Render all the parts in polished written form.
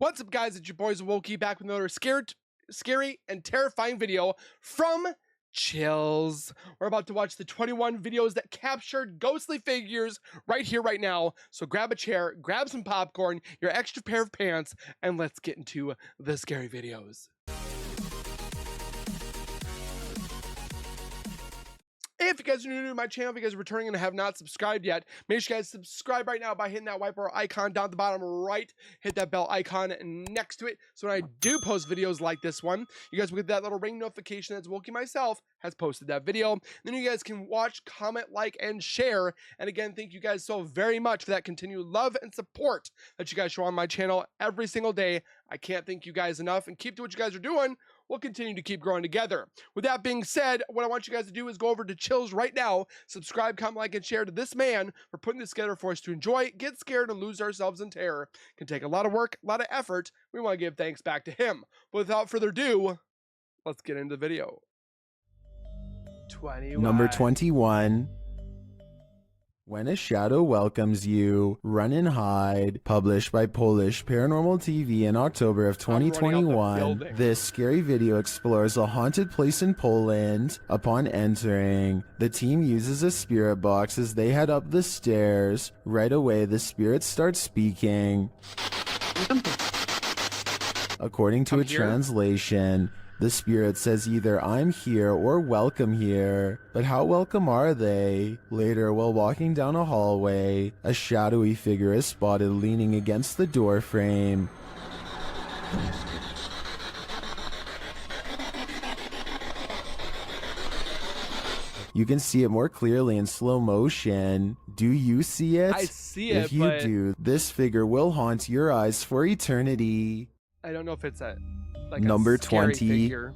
What's up, guys? It's your boys Wokey back with another scary and terrifying video from Chills. We're about to watch the 21 videos that captured ghostly figures right here, right now. So grab a chair, grab some popcorn, your extra pair of pants, and let's get into the scary videos. If you guys are new to my channel, if you guys are returning and have not subscribed yet, make sure you guys subscribe right now by hitting that white bar icon down at the bottom right. Hit that bell icon next to it, so when I do post videos like this one, you guys will get that little ring notification that Wokey myself has posted that video. Then you guys can watch, comment, like, and share. And again, thank you guys so very much for that continued love and support that you guys show on my channel every single day. I can't thank you guys enough, and keep doing what you guys are doing. We'll continue to keep growing together. With that being said, what I want you guys to do is go over to Chills right now, subscribe, comment, like, and share to this man for putting this together for us to enjoy, get scared, and lose ourselves in terror. It can take a lot of work, a lot of effort. We want to give thanks back to him. But without further ado, let's get into the video. 21. Number 21. When a Shadow Welcomes You, Run and Hide, published by Polish Paranormal TV in October of 2021. This scary video explores a haunted place in Poland. Upon entering, the team uses a spirit box as they head up the stairs. Right away, the spirits start speaking. According to a translation, the spirit says either "I'm here" or "welcome here." But how welcome are they? Later, while walking down a hallway, a shadowy figure is spotted leaning against the door frame. You can see it more clearly in slow motion. Do you see it? I see it, If you do, this figure will haunt your eyes for eternity. I don't know if it's a Number a scary 20. figure.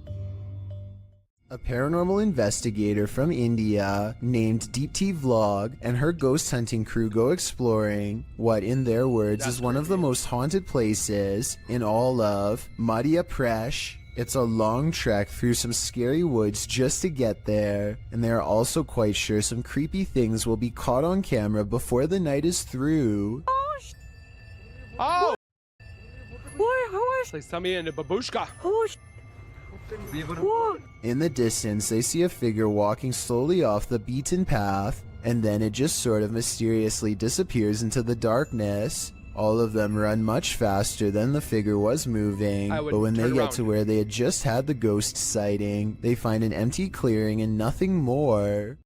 A paranormal investigator from India named Deepti Vlog and her ghost hunting crew go exploring what, in their words, is one of the most haunted places in all of Madhya Pradesh. It's a long trek through some scary woods just to get there, and they are also quite sure some creepy things will be caught on camera before the night is through. Oh! Please tell me in a babushka. In the distance, they see a figure walking slowly off the beaten path, and then it just sort of mysteriously disappears into the darkness. All of them run much faster than the figure was moving, but when they get to where they had just had the ghost sighting, they find an empty clearing and nothing more.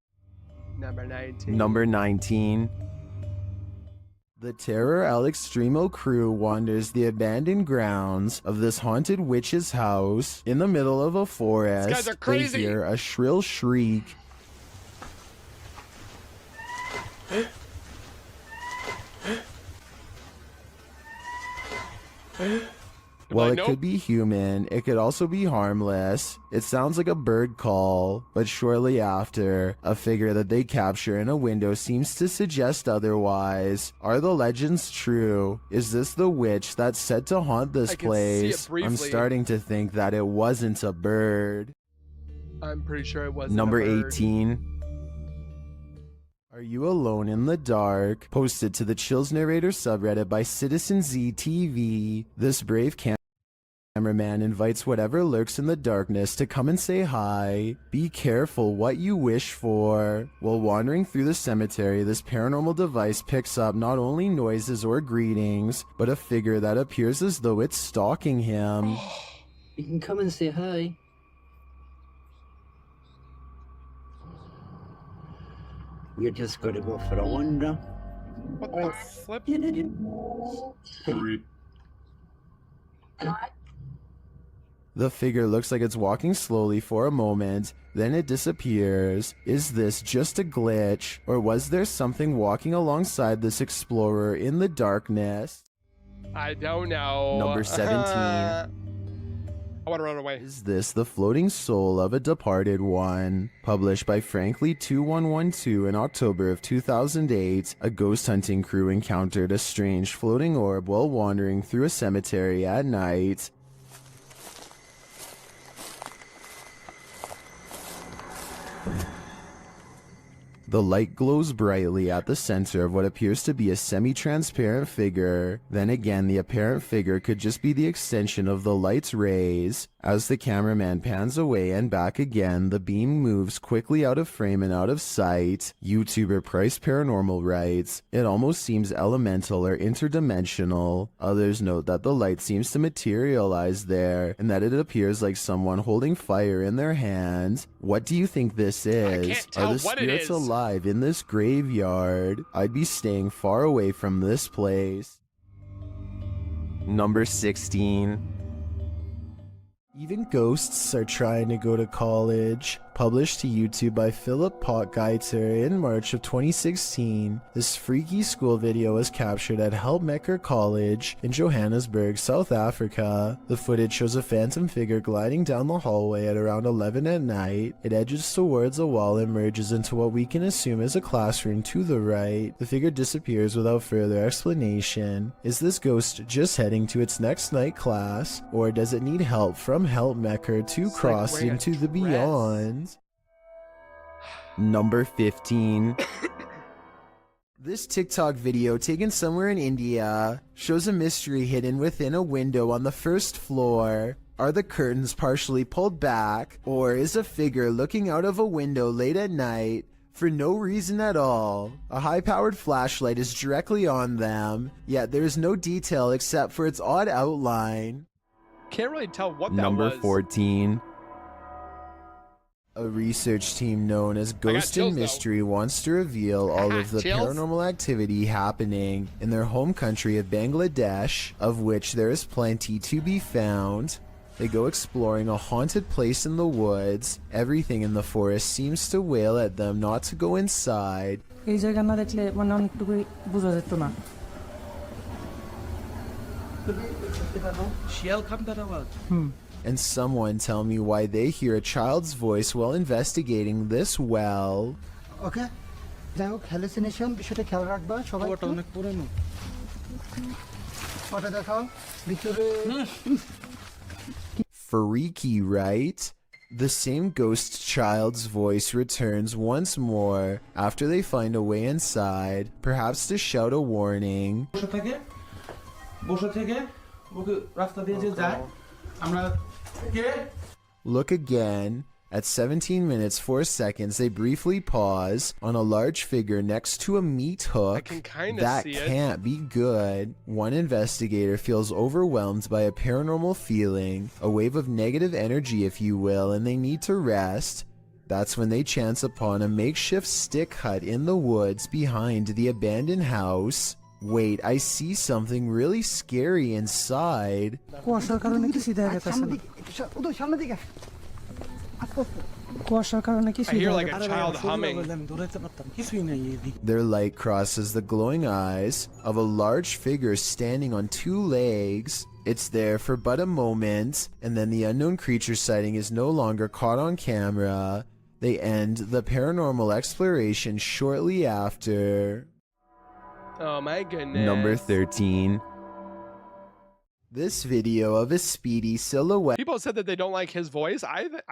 Number 19. Number 19. The Terror al Extremo crew wanders the abandoned grounds of this haunted witch's house. In the middle of a forest, These guys are crazy. They hear a shrill shriek. While it could be human, it could also be harmless. It sounds like a bird call, but shortly after, a figure that they capture in a window seems to suggest otherwise. Are the legends true? Is this the witch that's said to haunt this place? I'm starting to think that it wasn't a bird. I'm pretty sure it wasn't Number a bird. 18. Are You Alone in the Dark? Posted to the Chills Narrator subreddit by Citizen Z TV. This brave cameraman invites whatever lurks in the darkness to come and say hi. Be careful what you wish for. While wandering through the cemetery, this paranormal device picks up not only noises or greetings, but a figure that appears as though it's stalking him. You can come and say hi. You're just gonna go for a wander. What the flip? The figure looks like it's walking slowly for a moment, then it disappears. Is this just a glitch, or was there something walking alongside this explorer in the darkness? I don't know. Number 17. I want to run away. Is this the floating soul of a departed one? Published by Frankly2112 in October of 2008, a ghost hunting crew encountered a strange floating orb while wandering through a cemetery at night. The light glows brightly at the center of what appears to be a semi-transparent figure. Then again, the apparent figure could just be the extension of the light's rays. As the cameraman pans away and back again, the beam moves quickly out of frame and out of sight. YouTuber Price Paranormal writes, "It almost seems elemental or interdimensional." Others note that the light seems to materialize there and that it appears like someone holding fire in their hands. What do you think this is? I can't tell Are the what it spirits is. alive in this graveyard? I'd be staying far away from this place. Number 16. Even ghosts are trying to go to college. Published to YouTube by Philip Potgieter in March of 2016, this freaky school video was captured at Helpmekker College in Johannesburg, South Africa. The footage shows a phantom figure gliding down the hallway at around 11 at night. It edges towards a wall and merges into what we can assume is a classroom to the right. The figure disappears without further explanation. Is this ghost just heading to its next night class, or does it need help from Helpmekker to It's like cross wearing a into the dress. beyond? Number 15. This TikTok video taken somewhere in India shows a mystery hidden within a window on the first floor. Are the curtains partially pulled back, or is a figure looking out of a window late at night for no reason at all? A high-powered flashlight is directly on them, yet there is no detail except for its odd outline. Can't really tell what that Number was. 14. A research team known as Ghost chills, and though. Mystery wants to reveal all of the Chills? paranormal activity happening in their home country of Bangladesh, of which there is plenty to be found. They go exploring a haunted place in the woods. Everything in the forest seems to wail at them not to go inside. এই জায়গা না দেখলে মানে অনেকটুকু বোঝা যেত না শিয়াল খামটার আওয়াজ And someone tell me why they hear a child's voice while investigating this well. ওকে যাই হোক হ্যালুসিনেশন বিষয়টা খেয়াল রাখবা সবাই ওটা অনেক পুরানো ফটো দেখাও ভিতরে Freaky, right? The same ghost child's voice returns once more after they find a way inside, perhaps to shout a warning. বসে থেকে ওকে রাস্তা দিয়ে যে যায় আমরা কে Look again. At 17 minutes 4 seconds, they briefly pause on a large figure next to a meat hook. I can kinda That see it. can't be good. One investigator feels overwhelmed by a paranormal feeling, a wave of negative energy, if you will, and they need to rest. That's when they chance upon a makeshift stick hut in the woods behind the abandoned house. Wait, I see something really scary inside. কুয়াশার কারণে কিছুই দেখা যাচ্ছে সামনে না দিকে একটু উদয় সামনে দিকে কুয়াশার কারণে I কিছুই hear দেখা like a child humming. আমি ধরাইতে পারতাম কিছুই নাই এদিকে Their light crosses the glowing eyes of a large figure standing on two legs. It's there for but a moment, and then the unknown creature sighting is no longer caught on camera. They end the paranormal exploration shortly after. Oh my goodness. Number 13. This video of a speedy silhouette People said that they don't like his voice.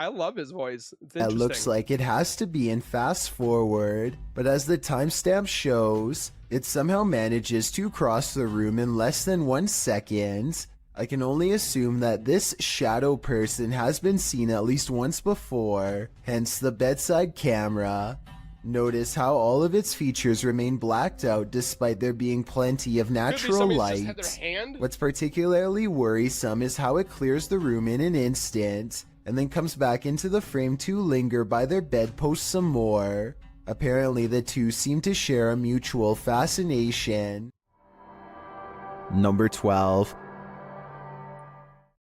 I love his voice. It's that interesting. looks like it has to be in fast forward, but as the timestamp shows, it somehow manages to cross the room in less than 1 second. I can only assume that this shadow person has been seen at least once before, hence the bedside camera. Notice how all of its features remain blacked out despite there being plenty of Could be natural somebody's just light. had their hand. What's particularly worrisome is how it clears the room in an instant and then comes back into the frame to linger by their bedpost some more. Apparently the two seem to share a mutual fascination. Number 12.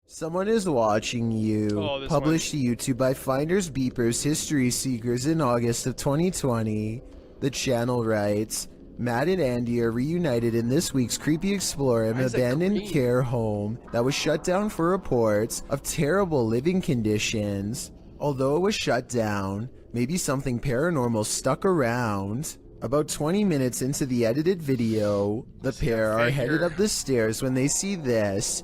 Someone is watching you. Oh, this Published to YouTube by Finders Beepers History Seekers in August of 2020. The channel writes, Matt and Andy are reunited in this week's Creepy Explorer, an Why is it abandoned green? care home that was shut down for reports of terrible living conditions. Although it was shut down, maybe something paranormal stuck around. About 20 minutes into the edited video, the See a pair are figure. headed up the stairs when they see this.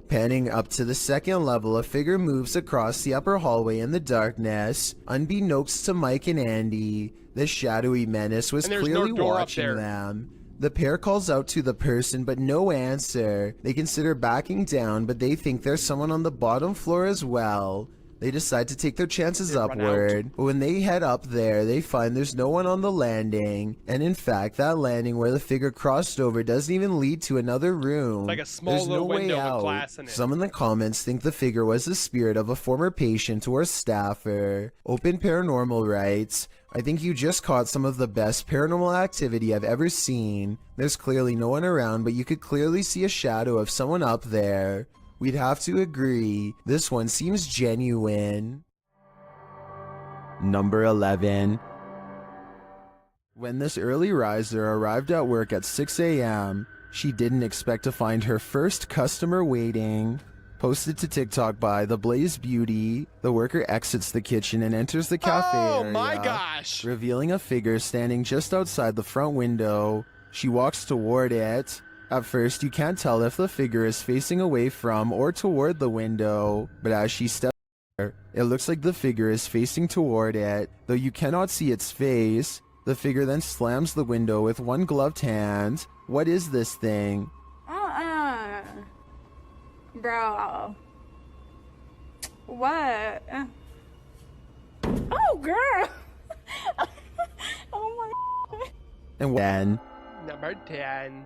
Panning up to the second level, a figure moves across the upper hallway in the darkness. Unbeknownst to Mike and Andy, this shadowy menace was And there's clearly no door up watching there. them. The pair calls out to the person, but no answer. They consider backing down, but they think there's someone on the bottom floor as well. They decide to take their chances They run upward, but when they head up there, they find there's no one on the landing. And in fact, that landing where the figure crossed over doesn't even lead to another room. Like a small There's little no way window with out. glass in it. Some in the comments think the figure was the spirit of a former patient or staffer. Open Paranormal writes, I think you just caught some of the best paranormal activity I've ever seen. There's clearly no one around, but you could clearly see a shadow of someone up there. We'd have to agree, this one seems genuine. Number 11. When this early riser arrived at work at 6 a.m., she didn't expect to find her first customer waiting. Posted to TikTok by The Blaze Beauty, the worker exits the kitchen and enters the cafe area, my gosh! revealing a figure standing just outside the front window. She walks toward it. At first, you can't tell if the figure is facing away from or toward the window, but as she steps there, it looks like the figure is facing toward it, though you cannot see its face. The figure then slams the window with one gloved hand. What is this thing? Bro. What? Oh, girl. Oh my. And then, Number 10.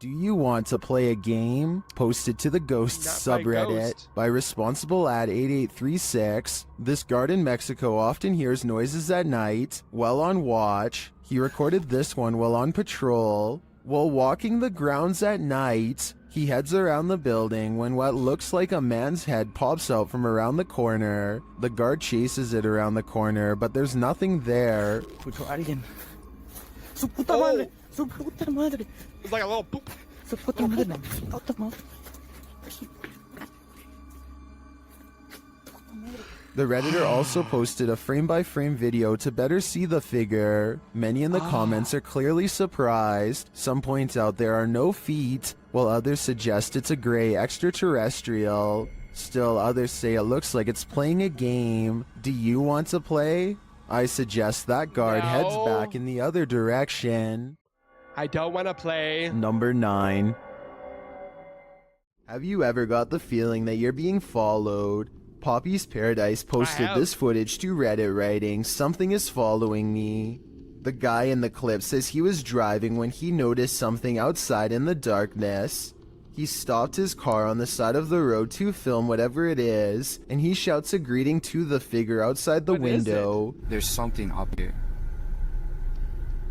do you want to play a game? Posted to the Ghost Not by subreddit Ghost. by responsible at 8836. This guard in Mexico often hears noises at night while on watch. He recorded this one while on patrol. While walking the grounds at night, he heads around the building when what looks like a man's head pops out from around the corner. The guard chases it around the corner, but there's nothing there. Escucho a alguien. Su puta Oh. madre. Su puta madre. It's like a little boop. Su puta madre. Su puta madre. The Redditor also posted a frame-by-frame video to better see the figure. Many in the comments are clearly surprised. Some point out there are no feet, while others suggest it's a gray extraterrestrial. Still, others say it looks like it's playing a game. Do you want to play? I suggest that guard heads No. back in the other direction. I don't want to play. Number 9. Have you ever got the feeling that you're being followed? Poppy's Paradise posted have. this footage to Reddit writing, "Something is following me." The guy in the clip says he was driving when he noticed something outside in the darkness. He stopped his car on the side of the road to film whatever it is, and he shouts a greeting to the figure outside the What is it? window. There's something up here.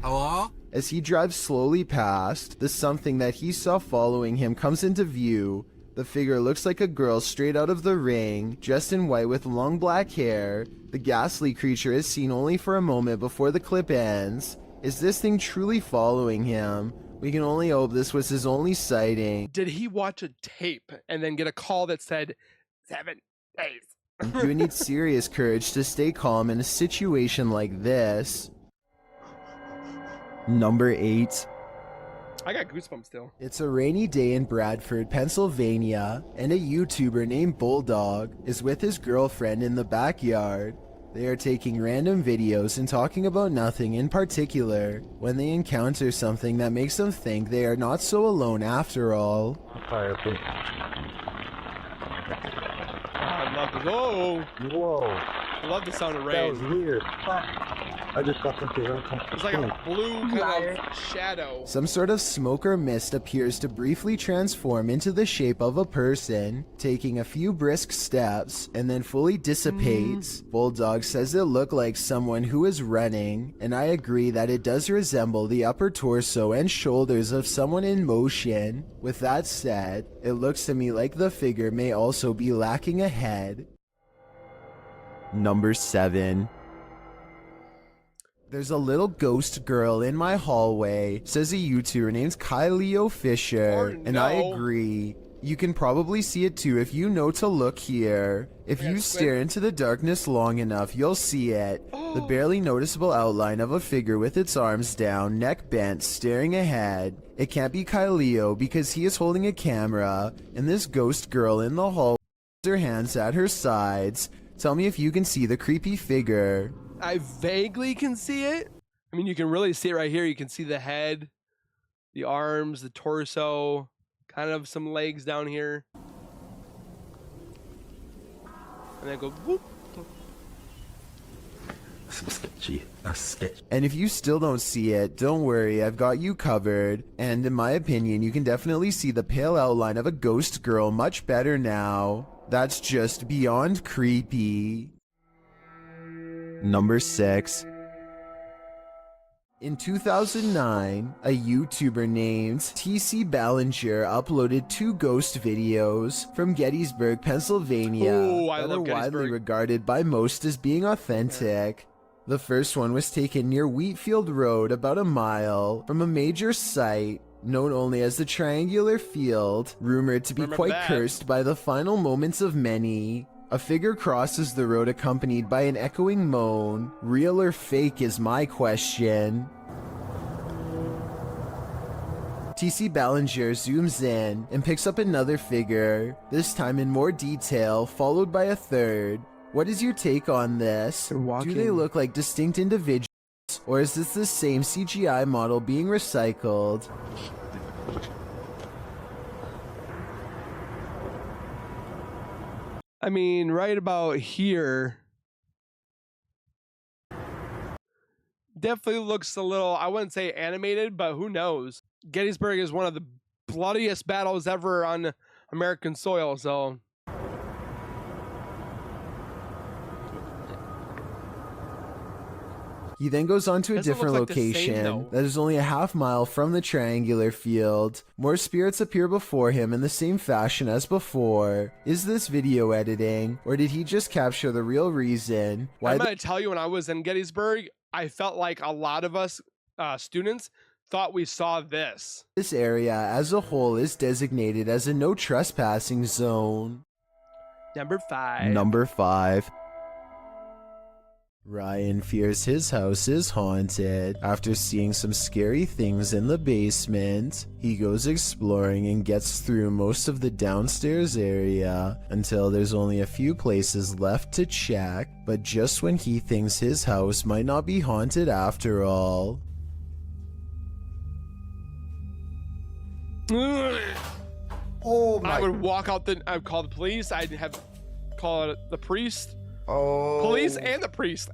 Hello? As he drives slowly past, the something that he saw following him comes into view. The figure looks like a girl straight out of The Ring, dressed in white with long black hair. The ghastly creature is seen only for a moment before the clip ends. Is this thing truly following him? We can only hope this was his only sighting. Did he watch a tape and then get a call that said 7 days? You would need serious courage to stay calm in a situation like this. Number 8. I got goosebumps still. It's a rainy day in Bradford, Pennsylvania, and a YouTuber named Bulldog is with his girlfriend in the backyard. They are taking random videos and talking about nothing in particular when they encounter something that makes them think they are not so alone after all. I love the whoa. I love the sound of rain. Weird. I just got something really It's like a blue kind of shadow. Some sort of smoke or mist appears to briefly transform into the shape of a person, taking a few brisk steps, and then fully dissipates. Bulldog says it looked like someone who is running, and I agree that it does resemble the upper torso and shoulders of someone in motion. With that said, it looks to me like the figure may also be lacking a head. Number 7. There's a little ghost girl in my hallway, says a YouTuber named Kyleo Fisher, Oh, and I no. agree. You can probably see it too if you know to look here. If you stare into the darkness long enough, you'll see it. The barely noticeable outline of a figure with its arms down, neck bent, staring ahead. It can't be Kyleo because he is holding a camera, and this ghost girl in the hall has her hands at her sides. Tell me if you can see the creepy figure. I vaguely can see it. I mean, you can really see it right here. You can see the head, the arms, the torso, kind of some legs down here. And then go whoop. Sketchy. That's sketchy. And if you still don't see it, don't worry, I've got you covered. And in my opinion, you can definitely see the pale outline of a ghost girl much better now. That's just beyond creepy. Number 6. In 2009, a YouTuber named TC Ballinger uploaded 2 ghost videos from Gettysburg, Pennsylvania Ooh, I that love are widely Gettysburg. regarded by most as being authentic. The first one was taken near Wheatfield Road, about a mile from a major site known only as the Triangular Field, rumored to be Remember quite that. cursed by the final moments of many. A figure crosses the road accompanied by an echoing moan. Real or fake is my question. TC Ballinger zooms in and picks up another figure, this time in more detail, followed by a third. What is your take on this? They're Do walking. they look like distinct individuals, or is this the same CGI model being recycled? I mean, right about here. Definitely looks a little, I wouldn't say animated, but who knows? Gettysburg is one of the bloodiest battles ever on American soil, so. He then goes on to a Doesn't look different like the same, location though. that is only a half mile from the Triangular Field. More spirits appear before him in the same fashion as before. Is this video editing, or did he just capture the real reason why I'm going to tell you, when I was in Gettysburg, I felt like a lot of us students thought we saw this. this area as a whole is designated as a no trespassing zone? Number 5. Number 5. Ryan fears his house is haunted. After seeing some scary things in the basement, he goes exploring and gets through most of the downstairs area until there's only a few places left to check, but just when he thinks his house might not be haunted after all. Oh I would walk out I would call the police. I'd have call the priest. Oh. Police and the priest.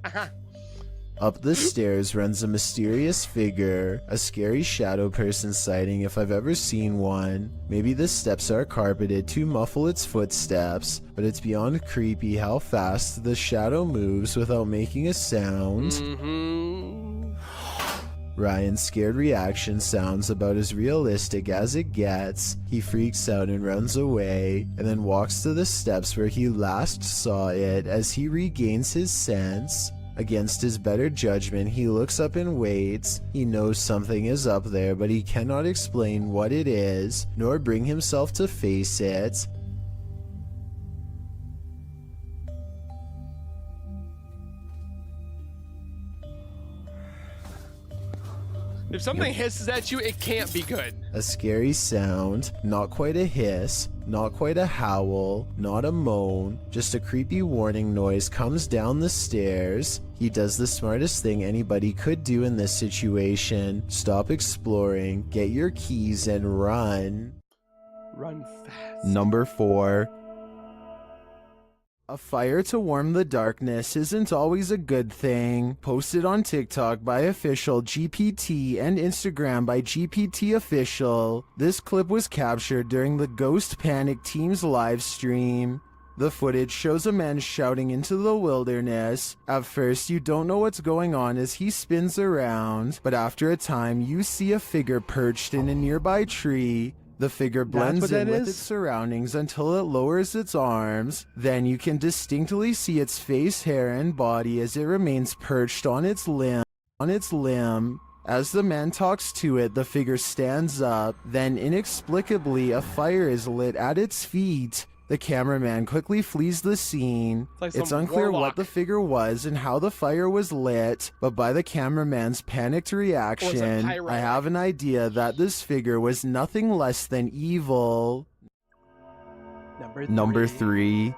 Up the stairs runs a mysterious figure, a scary shadow person sighting if I've ever seen one. Maybe the steps are carpeted to muffle its footsteps, but it's beyond creepy how fast the shadow moves without making a sound. Ryan's scared reaction sounds about as realistic as it gets. He freaks out and runs away, and then walks to the steps where he last saw it as he regains his sense. Against his better judgment, he looks up and waits. He knows something is up there, but he cannot explain what it is, nor bring himself to face it. If something hisses at you, it can't be good. A scary sound, not quite a hiss, not quite a howl, not a moan, just a creepy warning noise comes down the stairs. He does the smartest thing anybody could do in this situation. Stop exploring, get your keys, and run. Run fast. Number 4. A fire to warm the darkness isn't always a good thing. Posted on TikTok by official GPT and Instagram by GPT official. This clip was captured during the Ghost Panic team's live stream. The footage shows a man shouting into the wilderness. At first, you don't know what's going on as he spins around, but after a time, you see a figure perched in a nearby tree. The figure blends what in that with is? its surroundings until it lowers its arms. Then you can distinctly see its face, hair, and body as it remains perched on its limb. As the man talks to it, the figure stands up. Then, inexplicably, a fire is lit at its feet. The cameraman quickly flees the scene. like It's some unclear warlock. what the figure was and how the fire was lit, but by the cameraman's panicked reaction, pyro. I have an idea that this figure was nothing less than evil. Number 3.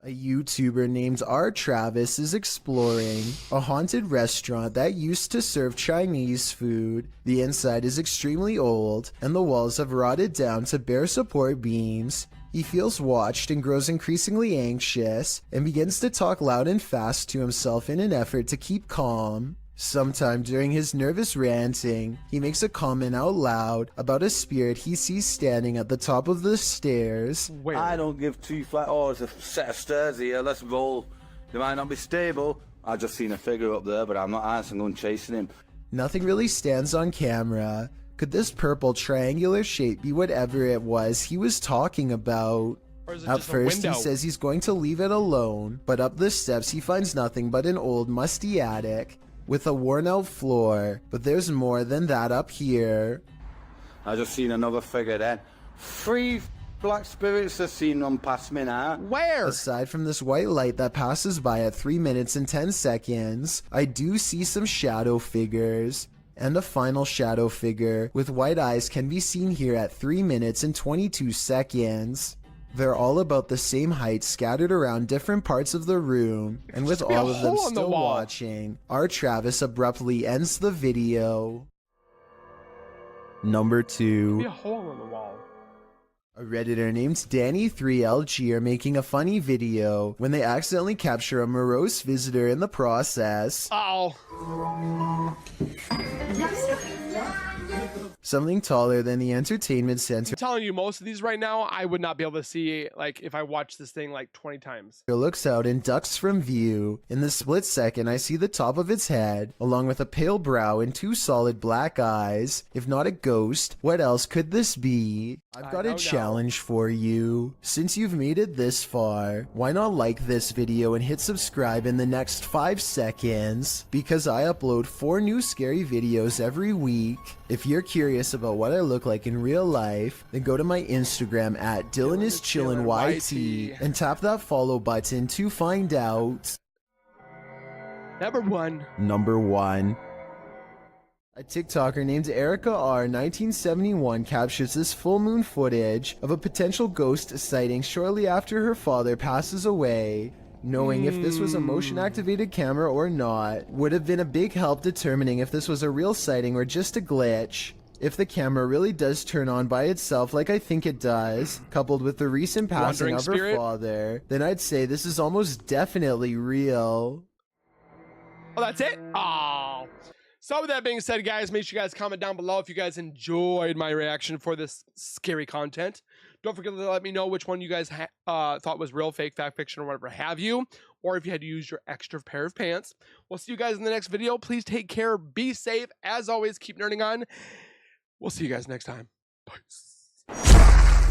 A YouTuber named R. Travis is exploring a haunted restaurant that used to serve Chinese food. The inside is extremely old, and the walls have rotted down to bare support beams. He feels watched and grows increasingly anxious, and begins to talk loud and fast to himself in an effort to keep calm. Sometime during his nervous ranting, he makes a comment out loud about a spirit he sees standing at the top of the stairs. Where? I don't give two flat. Oh, it's a set of stairs here. Let's roll. They might not be stable. I just seen a figure up there, but I'm not answering on chasing him. Nothing really stands on camera. Could this purple triangular shape be whatever it was he was talking about? Or is it At just a first he window? says he's going to leave it alone, but up the steps he finds nothing but an old musty attic with a worn out floor. But there's more than that up here. I just seen another figure then. 3 black spirits have seen them past me now. Where? Aside from this white light that passes by at 3 minutes and 10 seconds, I do see some shadow figures. And a final shadow figure with white eyes can be seen here at 3 minutes and 22 seconds. They're all about the same height, scattered around different parts of the room, and with There should be a all of them hole in the still wall. watching, R. Travis abruptly ends the video. Number 2. Be a hole in the wall. A Redditor named Danny3LG are making a funny video when they accidentally capture a morose visitor in the process. Oh. Something taller than the entertainment center I'm telling you, most of these right now, I would not be able to see, like, if I watched this thing like 20 times. looks out and ducks from view. In the split second, I see the top of its head, along with a pale brow and 2 solid black eyes. If not a ghost, what else could this be? I've got a don't know. challenge for you. Since you've made it this far, why not like this video and hit subscribe in the next 5 seconds? Because I upload 4 new scary videos every week. If you're curious about what I look like in real life, then go to my Instagram at DylanIsChillinYT and tap that follow button to find out. Number 1. Number 1. A TikToker named Erica R 1971 captures this full moon footage of a potential ghost sighting shortly after her father passes away. Knowing if this was a motion activated camera or not would have been a big help determining if this was a real sighting or just a glitch. If the camera really does turn on by itself like I think it does, coupled with the recent passing Wandering of her spirit? father, then I'd say this is almost definitely real. Oh, that's it? Oh. So with that being said, guys, make sure you guys comment down below if you guys enjoyed my reaction for this scary content. Don't forget to let me know which one you guys thought was real, fake, fact, fiction, or whatever have you. Or if you had to use your extra pair of pants. We'll see you guys in the next video. Please take care. Be safe. As always, keep nerding on. We'll see you guys next time. Peace.